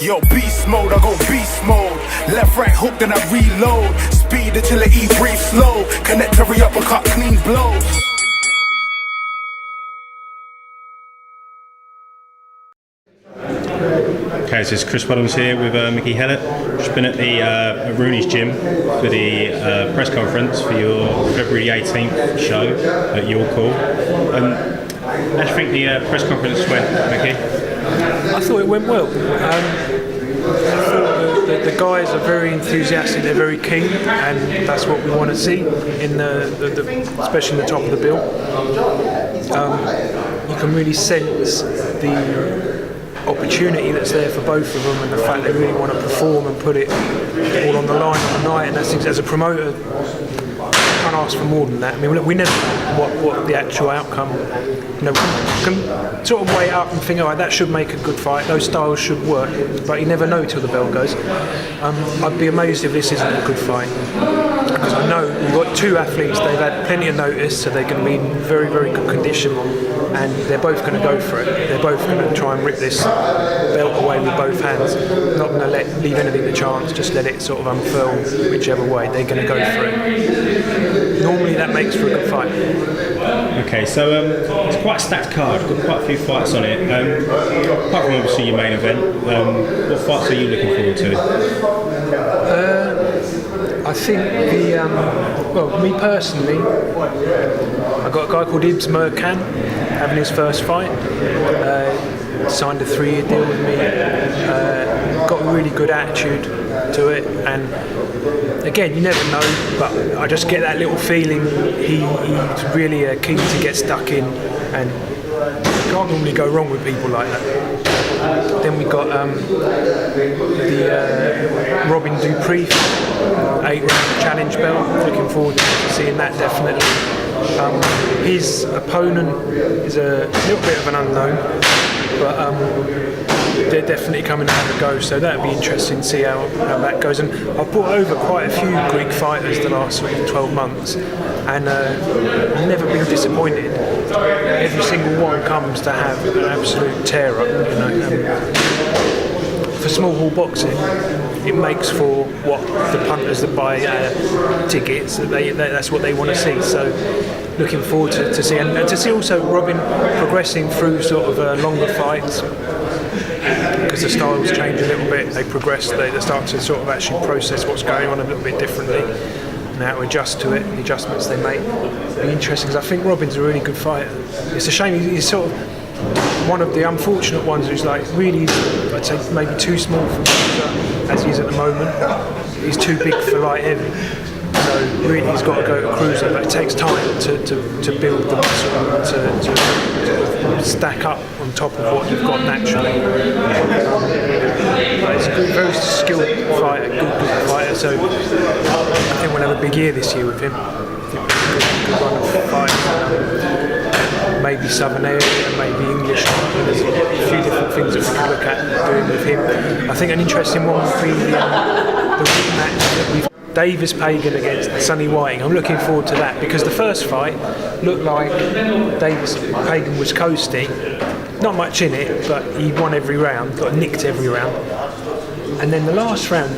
Yo, beast mode, I go beast mode. Left, right, hook, then I reload. Speed until it eat, breathe slow. Connect every uppercut, clean blows. Okay, so it's Chris Waddams here with Mickey Helliet. Just been at the Rooney's gym for the press conference for your February 18th show at Your Call. How do you think the press conference went, Mickey? I thought it went well. I thought the guys are very enthusiastic, they're very keen, and that's what we want to see in especially in the top of the bill. You can really sense the opportunity that's there for both of them, and the fact they really want to perform and put it all on the line on the night. And that's, as a promoter, you can't ask for more than that. I mean, we never know what the actual outcome. You know, we can sort of weigh it up and think, all right, that should make a good fight. Those styles should work, but you never know till the bell goes. I'd be amazed if this isn't a good fight, because I know we've got two athletes. They've had plenty of notice, so they're going to be in very, very good condition, and they're both going to go for it. They're both going to try and rip this belt away with both hands. Not going to leave anything to chance. Just let it sort of unfurl whichever way. They're going to go for it. Normally, that makes for a good fight. Okay, so it's quite a stacked card. Got quite a few fights on it. Apart from obviously your main event, what fights are you looking forward to? I think me personally, I got a guy called Ibs Merkan having his first fight. Signed a 3-year deal with me. Got a really good attitude to it, and again, you never know, but I just get that little feeling he's really keen to get stuck in, and you can't normally go wrong with people like that. Then we got the Robin Dupree 8-round challenge belt. Looking forward to seeing that, definitely. His opponent is a little bit of an unknown, but they're definitely coming to have a go, so that'll be interesting to see how that goes. And I've brought over quite a few Greek fighters the last sort of 12 months, and I've never been disappointed. Every single one comes to have an absolute tear up, you know. For small hall boxing, it makes for what the punters that buy tickets, that's what they want to see. So looking forward to see, and to see also Robin progressing through sort of longer fights, because the styles change a little bit. They progress, they start to sort of actually process what's going on a little bit differently, and how to adjust to it, the adjustments they make. It'll be interesting, because I think Robin's a really good fighter. It's a shame he's sort of one of the unfortunate ones who's like really, I'd say maybe too small for cruiser as he is at the moment. He's too big for light heavy, so really he's got to go to cruiser, but it takes time to build the muscle, to stack up on top of what you've got naturally. But he's a good, very skilled fighter, good fighter, so I think we'll have a big year this year with him. Good run of fights. Maybe Southern area, maybe English. There's a few different things that we could look at doing with him. I think an interesting one would be the rematch that we've Davis Pagan against Sonny Whiting. I'm looking forward to that, because the first fight looked like Davis Pagan was coasting. Not much in it, but he won every round, got nicked every round. And then the last round,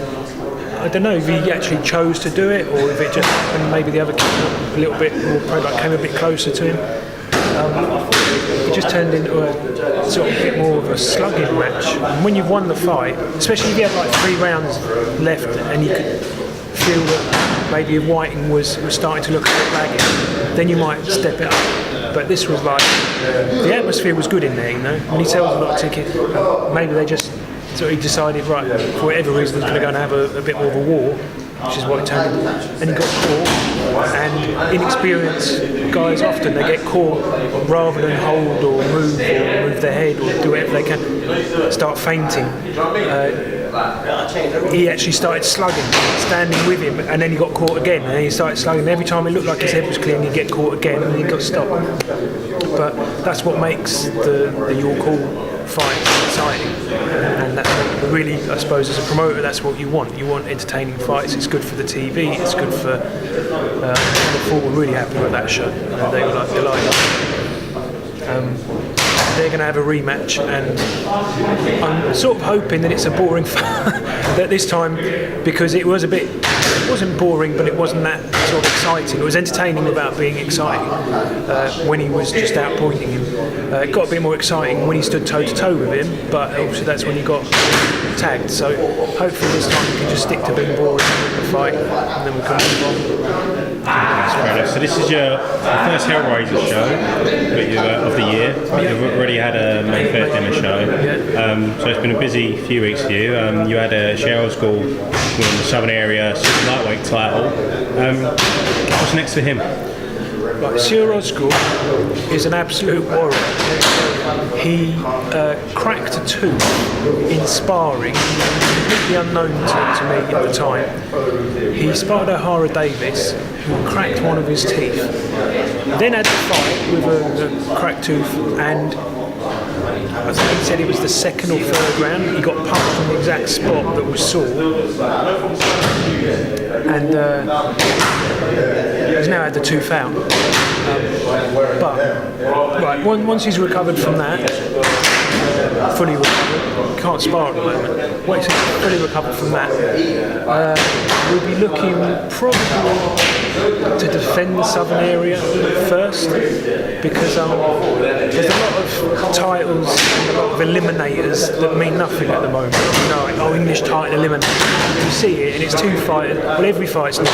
I don't know if he actually chose to do it, or if it just, and maybe the other kid a little bit more came a bit closer to him. It just turned into a sort of bit more of a slugging match. And when you've won the fight, especially if you had like 3 rounds left and you could feel that maybe if Whiting was starting to look a bit ragged, then you might step it up. But this was like, the atmosphere was good in there, you know. When he sells a lot of tickets, maybe they just sort of decided, right, for whatever reason, he's going to go and have a bit more of a war, which is what it turned into. And he got caught, and inexperienced guys often, they get caught rather than hold or move their head or do whatever they can, start fainting. He actually started slugging, standing with him, and then he got caught again, and then he started slugging. Every time it looked like his head was clear, he'd get caught again, and he got stopped. But that's what makes the Your Call fight exciting, and that's what really, I suppose, as a promoter, that's what you want. You want entertaining fights. It's good for the TV. It's good for. The Four were really happy with that show. They were like delighted. they're going to have a rematch, and I'm sort of hoping that it's a boring that this time, because it was a bit. It wasn't boring, but it wasn't that sort of exciting. It was entertaining without being exciting when he was just outpointing him. It got a bit more exciting when he stood toe-to-toe with him, but obviously that's when he got tagged. So hopefully this time we can just stick to being boring in the fight, and then we can move on. That's fair enough. So this is your first Hellraiser show of the year. You've already had a May Fair dinner show. So it's been a busy few weeks for you. You had a Cheryl School win the Southern Area Super Lightweight title. What's next for him? Right, Sir Osgood is an absolute warrior. He cracked a tooth in sparring, completely unknown to me at the time. He sparred O'Hara Davis, who cracked one of his teeth. Then had to fight with a cracked tooth, and I think he said it was the second or third round. He got punched on the exact spot that was sore, and he's now had the tooth out. But right, once he's recovered from that, fully recovered, can't spar at the moment. Once he's fully recovered from that, we'll be looking probably to defend the Southern Area first, because there's a lot of titles and a lot of eliminators that mean nothing at the moment. You know, like, English title eliminator. You see it, and it's two fighters. Well, every fight's not.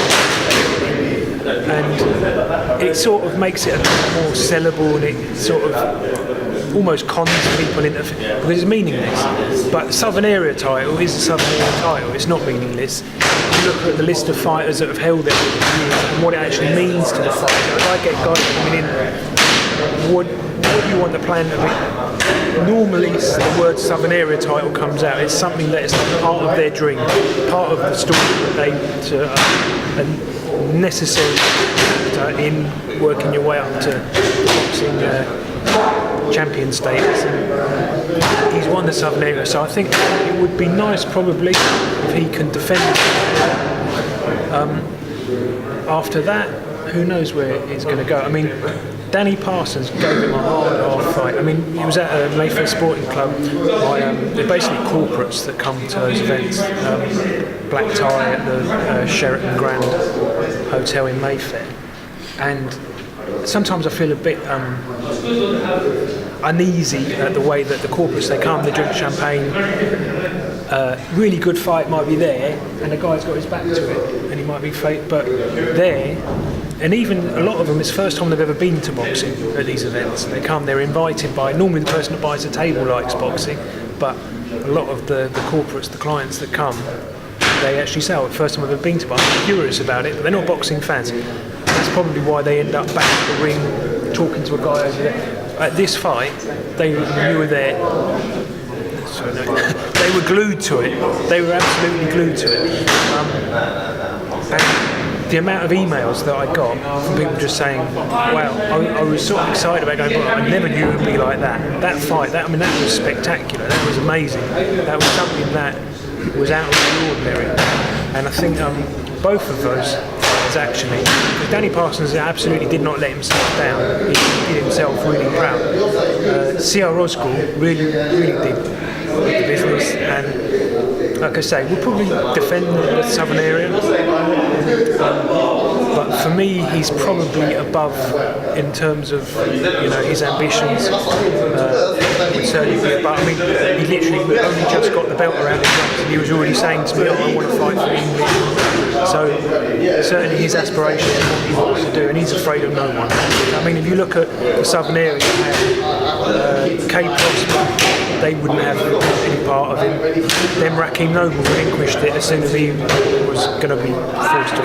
And it sort of makes it a bit more sellable, and it sort of almost cons people into because it's meaningless. But the Southern Area title is the Southern Area title. It's not meaningless. You look at the list of fighters that have held it over the years and what it actually means to the fighter. If I get guys coming in, what do you want the plan to be? Normally, the word Southern Area title comes out. It's something that is part of their dream, part of the story that they a necessary factor in working your way up to boxing champion status. And he's won the Southern Area, so I think it would be nice probably if he can defend it. After that, who knows where it's going to go. I mean, Danny Parsons gave him a hard fight. I mean, he was at a Mayfair Sporting Club. They're basically corporates that come to those events. Black tie at the Sheraton Grand Hotel in Mayfair. And sometimes I feel a bit uneasy at the way that the corporates, they come, they drink champagne. Really good fight might be there, and the guy's got his back to it, and he might be fake, but there. And even a lot of them, it's the first time they've ever been to boxing at these events. They come, they're invited by, normally the person that buys the table likes boxing, but a lot of the corporates, the clients that come, they actually say, the first time I've ever been to boxing, I'm curious about it, but they're not boxing fans. That's probably why they end up back at the ring, talking to a guy over there. At this fight, you were there, they were glued to it. They were absolutely glued to it. And the amount of emails that I got from people just saying, wow, I was sort of excited about going, I never knew it would be like that. That fight, that was spectacular. That was amazing. That was something that was out of the ordinary. And I think both of those is actually, Danny Parsons absolutely did not let himself down. He did himself really proud. C.R. Osgood really did the business, and like I say, we'll probably defend the Southern Area, but for me he's probably above in terms of his ambitions. Would certainly be above. I mean, he literally only just got the belt around his waist, and he was already saying to me, I want to fight for England. So certainly his aspirations and what he wants to do, and he's afraid of no one. I mean, if you look at the Southern Area, Kay Prosper, they wouldn't have any part of him. Then Raheem Noble relinquished it as soon as he was going to be forced to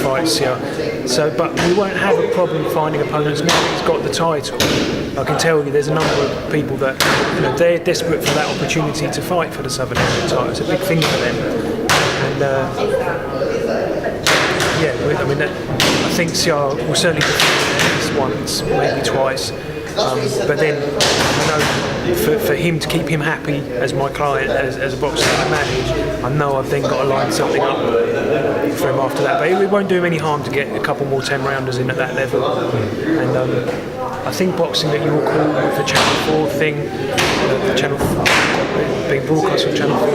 fight Sia. So, but we won't have a problem finding opponents now that he's got the title. I can tell you there's a number of people that they're desperate for that opportunity to fight for the Southern Area title. It's a big thing for them. And I think Sia will certainly defend at least once, maybe twice. But then, for him to keep him happy as my client, as a boxer that I manage, I know I've then got to line something up for him after that. But it won't do him any harm to get a couple more 10-rounders in at that level. And I think boxing at your call with the Channel 4 thing, the Channel 4 being broadcast on Channel 4,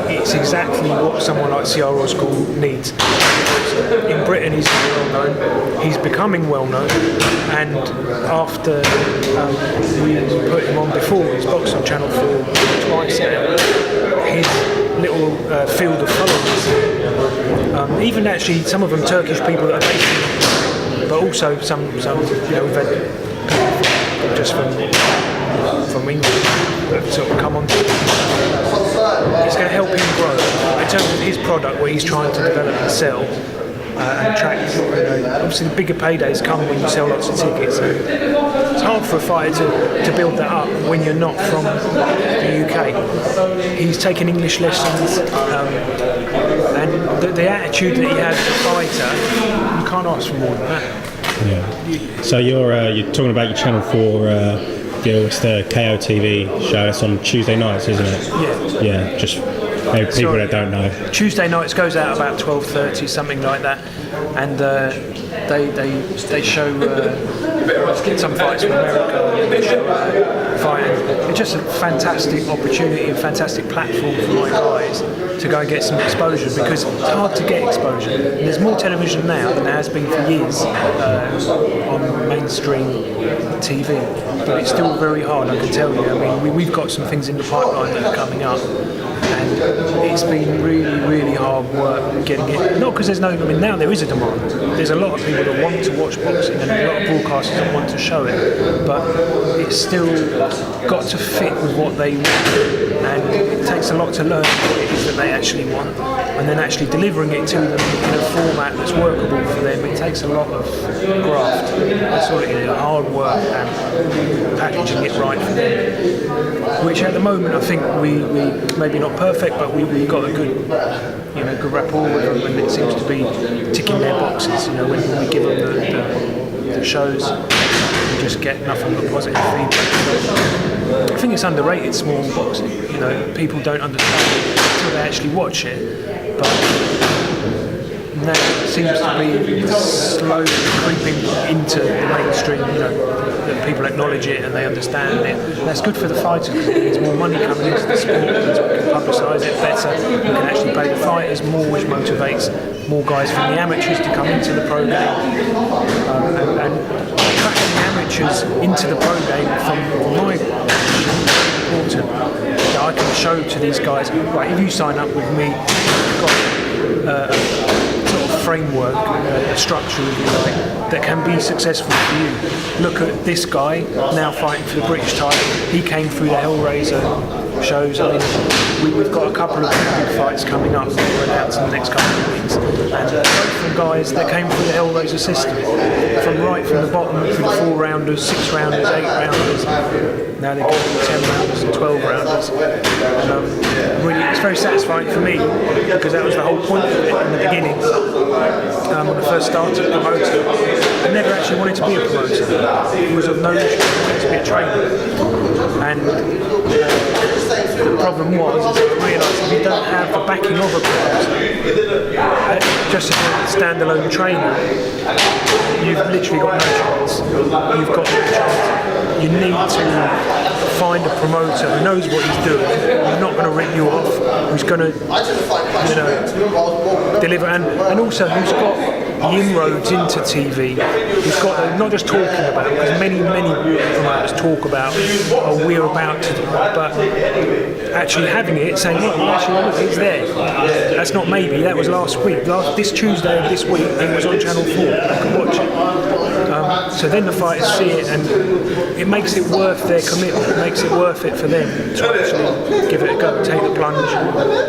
it's exactly what someone like C.R. Osgood needs. In Britain he's well known, he's becoming well known, and after we put him on before, he's boxed on Channel 4 twice now, his little field of followers, even actually some of them Turkish people that are based in, but also some we've had people just from England that sort of come on. It's going to help him grow in terms of his product, what he's trying to develop and sell. And attract, obviously the bigger paydays come when you sell lots of tickets. It's hard for a fighter to build that up when you're not from the UK. He's taken English lessons, and the attitude that he has as a fighter, you can't ask for more than that. Yeah. So you're talking about your Channel 4 deal. It's the KO TV show. It's on Tuesday nights, isn't it? Yeah. Yeah. Just. Maybe people that don't know. Tuesday nights goes out about 12:30, something like that, and they show some fights from America. And they show fighting. It's just a fantastic opportunity, a fantastic platform for my guys to go and get some exposure, because it's hard to get exposure. And there's more television now than there has been for years on mainstream TV, but it's still very hard. I can tell you. I mean, we've got some things in the pipeline that are coming up. And it's been really, really hard work getting it. Not because there's no, now there is a demand. There's a lot of people that want to watch boxing and a lot of broadcasters that want to show it. But it's still got to fit with what they want. And it takes a lot to learn what it is that they actually want. And then actually delivering it to them in a format that's workable for them. It takes a lot of graft. That's all it is, hard work and packaging it right for them. Which at the moment I think we maybe not perfect, but we got a good good rapport with them, and it seems to be ticking their boxes. When we give them the shows, we just get nothing but positive feedback. I think it's underrated, small boxing. People don't understand it until they actually watch it, but now it seems to be slowly creeping into the mainstream. That people acknowledge it and they understand it. And that's good for the fighters, because it means more money coming into the sport, means we can publicise it better, we can actually pay the fighters more, which motivates more guys from the amateurs to come into the pro game, and attracting the amateurs into the pro game from my important. I can show to these guys, right, if you sign up with me, you've got sort of framework, a structure that can be successful for you. Look at this guy now fighting for the British title. He came through the Hellraiser shows. We've got a couple of big fights coming up that we're announcing in the next couple of weeks, and both from guys that came through the Hellraiser system, from the bottom through the 4-rounders, 6-rounders, 8-rounders. Now they're going to 10-rounders and 12-rounders. And really, it's very satisfying for me, because that was the whole point of it in the beginning. When I first started promoting, I never actually wanted to be a promoter. It was of no interest. I wanted to be a trainer. And the problem was, is that I realised if you don't have the backing of a promoter, just as a standalone trainer, you've literally got no chance. You've got no chance. You need to find a promoter who knows what he's doing, who's not going to rip you off, who's going to, deliver, and also who's got the inroads into TV, who's got not just talking about, because many promoters talk about, we're about to, but actually having it, saying, look, it's there. That's not maybe, that was last week. This Tuesday of this week, it was on Channel 4. I could watch it. So then the fighters see it, and it makes it worth their commitment. It makes it worth it for them to actually give it a go, take the plunge.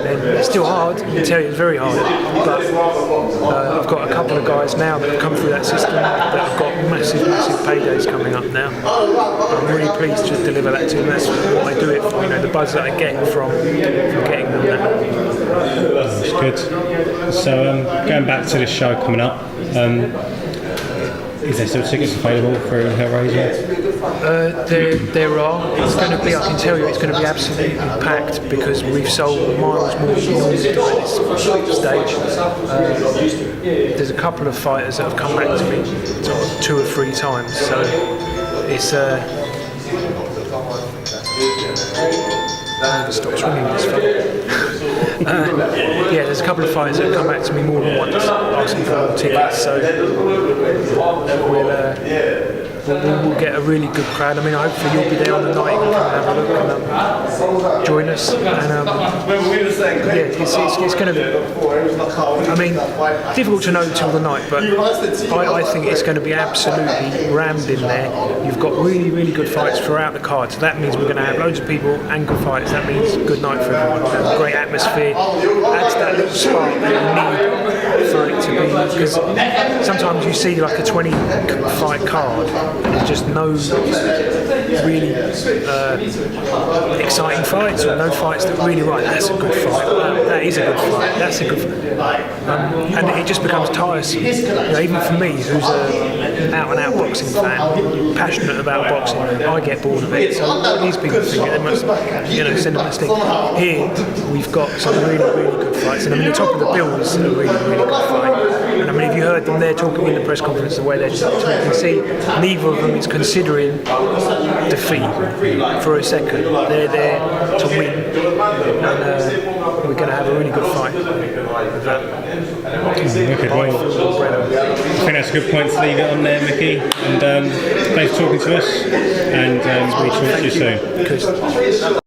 And it's still hard. I can tell you, it's very hard. But I've got a couple of guys now that have come through that system that have got massive paydays coming up now. I'm really pleased to deliver that to them. That's what I do it for. The buzz that I get from getting them that. That's good. So going back to this show coming up, is there still tickets available for Hellraiser? There are. It's going to be. I can tell you, it's going to be absolutely packed because we've sold miles more than we normally do at this stage. There's a couple of fighters that have come back to me sort of 2 or 3 times, so it's. Stop swinging this phone. Yeah, there's a couple of fighters that have come back to me more than once asking for more tickets, so we'll get a really good crowd. I mean, hopefully you'll be there on the night and come and have a look and join us. And yeah, it's going to be. I mean, difficult to know till the night, but I think it's going to be absolutely rammed in there. You've got really, really good fights throughout the card, so that means we're going to have loads of people and good fights. That means good night for everyone. A great atmosphere. Adds that little spark that you need for it to be. Because sometimes you see like a 20-fight card, there's just no really exciting fights, or no fights that really that's a good fight. That is a good fight. That's a good fight. And it just becomes tiresome. Even for me, who's an out-and-out boxing fan, passionate about boxing, I get bored of it. So what these people think, they must, send them a stick. Here, we've got some really, really good fights. And I mean, the top of the bill is a really, really good fight. And I mean, if you heard them there talking in the press conference, the way they're talking, you can see neither of them is considering defeat for a second. They're there to win. And we're going to have a really good fight with that. Okay, well, I think that's a good point to leave it on there, Mickey. And thanks for talking to us. And we'll talk to you soon.